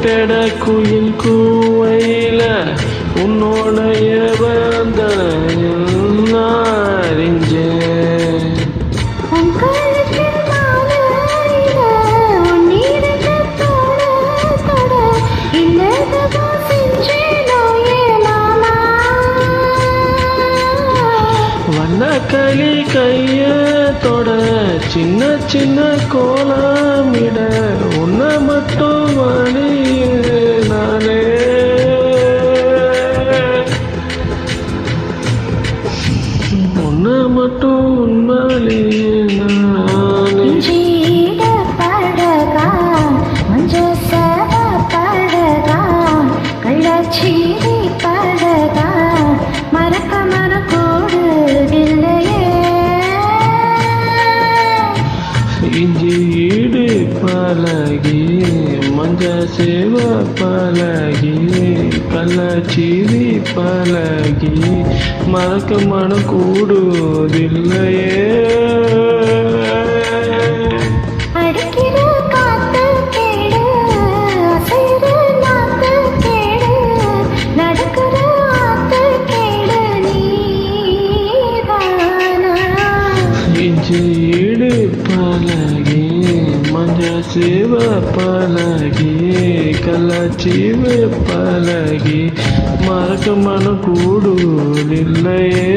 பெட குயில் கூவையில உன்னோடைய வந்தன அறிஞ்சேன். வண்ணக்களி கைய தொட சின்ன சின்ன கோலமிட உன்னை மட்டும் வழியே நானே. உன்னை மட்டும் உண்மையிலேயே நானே. இஞ்சி ஈடு பழகி மஞ்ச சேவ பழகி கள்ளச்சீவி பழகி மறக்க மன கூடுதில்லையே. இஞ்சி ஈடு பழகி மஞ்ச சேவ பழகி கள்ளச்சீவ பழகி மறக்க மன கூடுதில்லையே.